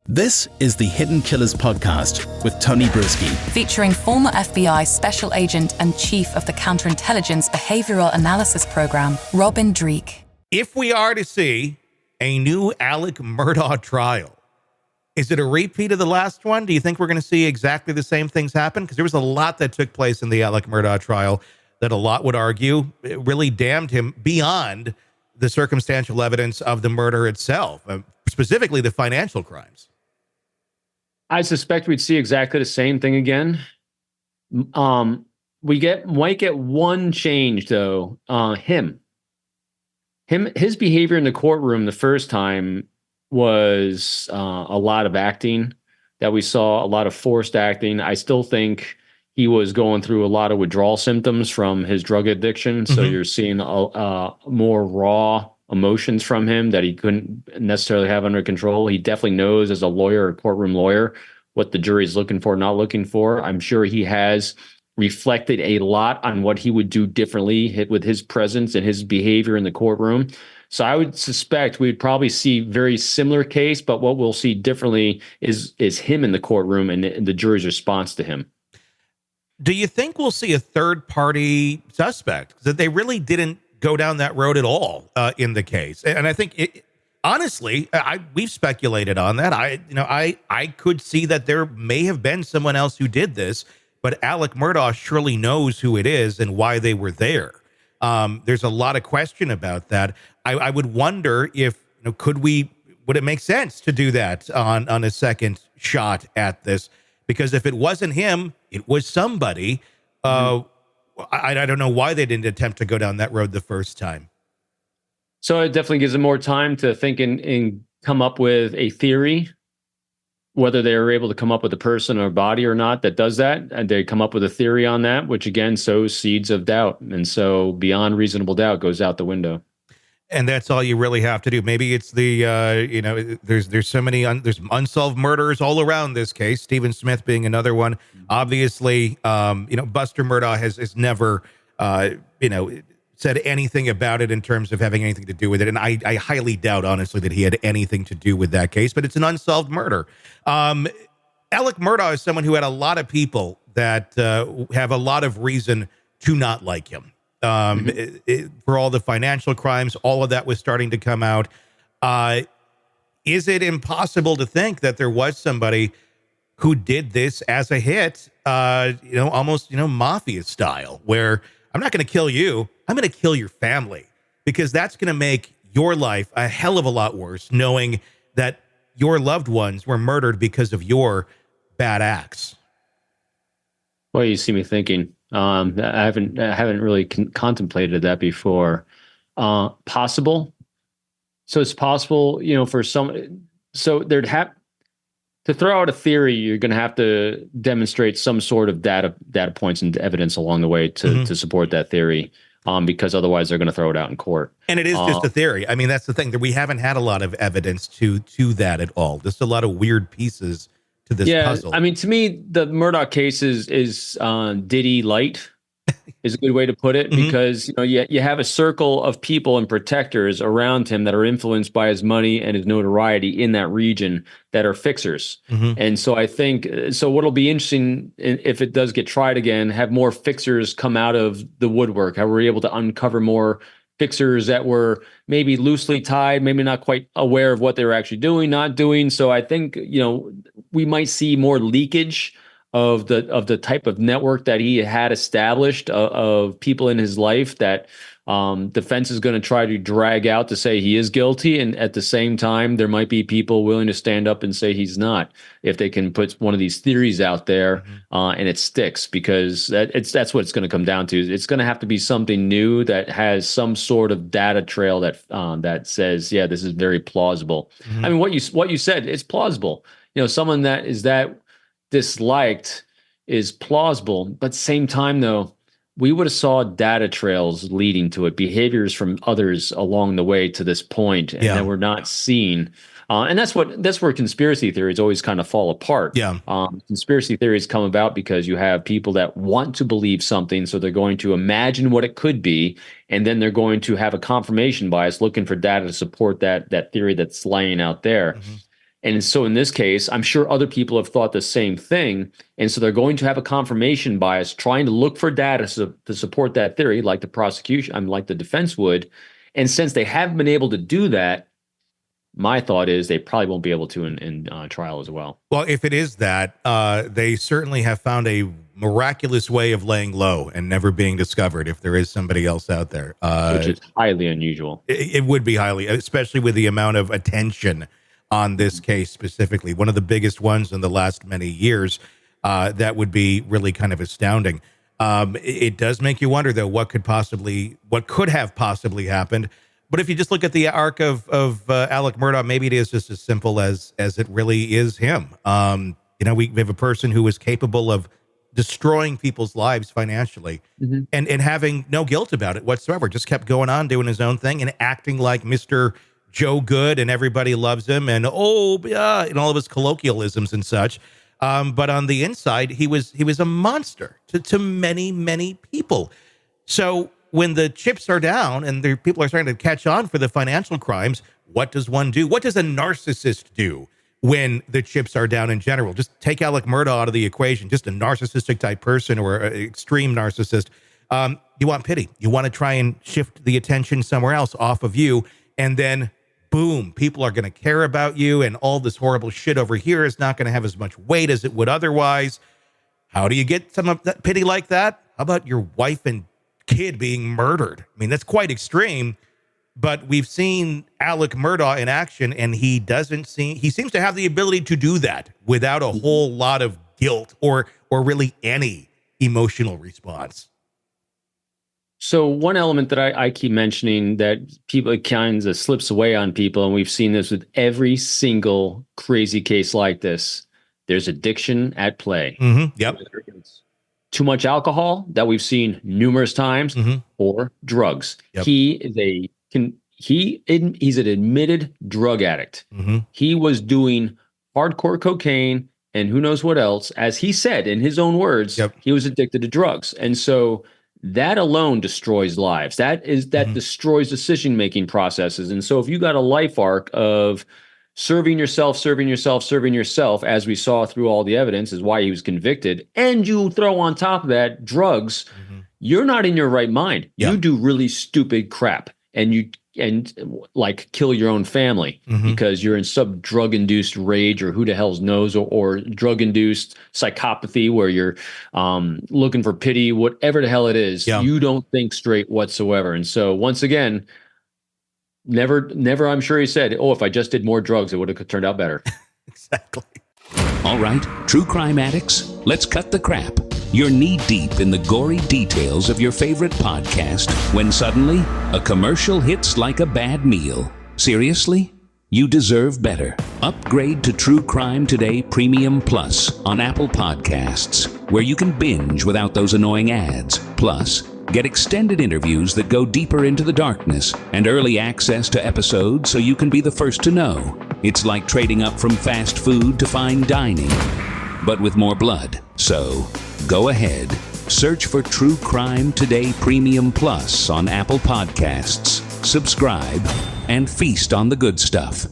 This is the Hidden Killers podcast with Tony Brueski. Featuring former FBI Special Agent and Chief of the Counterintelligence Behavioral Analysis Program, Robin Dreeke. If we are to see a new Alex Murdaugh trial, is it a repeat of the last one? Do you think we're going to see exactly the same things happen? Because there was a lot that took place in the Alex Murdaugh trial that a lot would argue it really damned him beyond the circumstantial evidence of the murder itself, specifically the financial crimes. I suspect we'd see exactly the same thing again. Might get one change though. His behavior in the courtroom the first time was a lot of acting that we saw, a lot of forced acting. I still think he was going through a lot of withdrawal symptoms from his drug addiction. So you're seeing more raw emotions from him that he couldn't necessarily have under control. He definitely knows as a lawyer, a courtroom lawyer, what the jury is looking for, not looking for. I'm sure he has reflected a lot on what he would do differently with his presence and his behavior in the courtroom. So I would suspect we'd probably see very similar case, but what we'll see differently is him in the courtroom and the jury's response to him. Do you think we'll see a third-party suspect? That they really didn't go down that road at all in the case. And I think, honestly, we've speculated on that. I could see that there may have been someone else who did this, but Alex Murdaugh surely knows who it is and why they were there. There's a lot of question about that. I would wonder if, would it make sense to do that on a second shot at this? Because if it wasn't him, it was somebody. I don't know why they didn't attempt to go down that road the first time. So it definitely gives them more time to think and come up with a theory, whether they are able to come up with a person or body or not that does that. And they come up with a theory on that, which again sows seeds of doubt. And so beyond reasonable doubt goes out the window. And that's all you really have to do. Maybe it's the, there's so many, there's unsolved murders all around this case, Stephen Smith being another one. Obviously, Buster Murdaugh has never, said anything about it in terms of having anything to do with it. And I highly doubt, honestly, that he had anything to do with that case, but it's an unsolved murder. Alex Murdaugh is someone who had a lot of people that have a lot of reason to not like him. For all the financial crimes, all of that was starting to come out. Is it impossible to think that there was somebody who did this as a hit, almost, mafia style, where I'm not going to kill you, I'm going to kill your family, because that's going to make your life a hell of a lot worse, knowing that your loved ones were murdered because of your bad acts. Well, you see me thinking. I haven't really contemplated that before. Possible. So it's possible, for some. So there'd have to throw out a theory. You're going to have to demonstrate some sort of data points and evidence along the way to support that theory. Because otherwise they're going to throw it out in court. And it is just a theory. I mean, that's the thing, that we haven't had a lot of evidence to that at all. Just a lot of weird pieces to this puzzle. I mean, to me, the Murdaugh case is Diddy light is a good way to put it, because you have a circle of people and protectors around him that are influenced by his money and his notoriety in that region that are fixers. And so I think what'll be interesting if it does get tried again, have more fixers come out of the woodwork. How we're able to uncover more fixers that were maybe loosely tied, maybe not quite aware of what they were actually doing, not doing. So I think, we might see more leakage of the type of network that he had established of people in his life that defense is going to try to drag out to say he is guilty. And at the same time, there might be people willing to stand up and say he's not, if they can put one of these theories out there and it sticks, because that's what it's going to come down to. It's going to have to be something new that has some sort of data trail that says, yeah, this is very plausible. I mean, what you said, it's plausible. Someone that is that disliked is plausible, but same time though, we would have saw data trails leading to it, behaviors from others along the way to this point, and that we're not seeing. And that's where conspiracy theories always kind of fall apart. Conspiracy theories come about because you have people that want to believe something, so they're going to imagine what it could be, and then they're going to have a confirmation bias looking for data to support that theory that's laying out there. And so in this case, I'm sure other people have thought the same thing. And so they're going to have a confirmation bias, trying to look for data to support that theory, like the prosecution, like the defense would. And since they haven't been able to do that, my thought is they probably won't be able to in trial as well. Well, if it is that, they certainly have found a miraculous way of laying low and never being discovered if there is somebody else out there. Which is highly unusual. It would be highly, especially with the amount of attention on this case specifically. One of the biggest ones in the last many years. That would be really kind of astounding. It does make you wonder, though, what could have possibly happened. But if you just look at the arc of Alex Murdaugh, maybe it is just as simple as it really is him. We have a person who is capable of destroying people's lives financially and having no guilt about it whatsoever. Just kept going on, doing his own thing and acting like Mr. Joe Good, and everybody loves him, and and all of his colloquialisms and such. But on the inside, he was a monster to many, many people. So when the chips are down and the people are starting to catch on for the financial crimes, what does one do? What does a narcissist do when the chips are down in general? Just take Alex Murdaugh out of the equation, just a narcissistic type person or an extreme narcissist. You want pity. You want to try and shift the attention somewhere else off of you. And then, boom, people are going to care about you, and all this horrible shit over here is not going to have as much weight as it would otherwise. How do you get some of that pity like that? How about your wife and kid being murdered? I mean, that's quite extreme, but we've seen Alex Murdaugh in action, and he seems to have the ability to do that without a whole lot of guilt or really any emotional response. So one element that I keep mentioning that people, it kind of slips away on people, and we've seen this with every single crazy case like this, there's addiction at play. Yep. Too much alcohol that we've seen numerous times, or drugs. Yep. He's an admitted drug addict. He was doing hardcore cocaine and who knows what else. As he said in his own words, he was addicted to drugs. And so that alone destroys lives. That destroys decision-making processes. And so if you got a life arc of serving yourself, as we saw through all the evidence is why he was convicted, and you throw on top of that drugs, you're not in your right mind. You do really stupid crap, and like kill your own family because you're in some drug-induced rage or who the hell knows, or drug-induced psychopathy where you're looking for pity, whatever the hell it is. You don't think straight whatsoever. And so once again, never, I'm sure he said, if I just did more drugs, it would have turned out better. Exactly. All right, true crime addicts, let's cut the crap. You're knee-deep in the gory details of your favorite podcast when suddenly a commercial hits like a bad meal. Seriously? You deserve better. Upgrade to True Crime Today Premium Plus on Apple Podcasts, where you can binge without those annoying ads. Plus, get extended interviews that go deeper into the darkness and early access to episodes so you can be the first to know. It's like trading up from fast food to fine dining, but with more blood. So, go ahead, search for True Crime Today Premium Plus on Apple Podcasts, subscribe, and feast on the good stuff.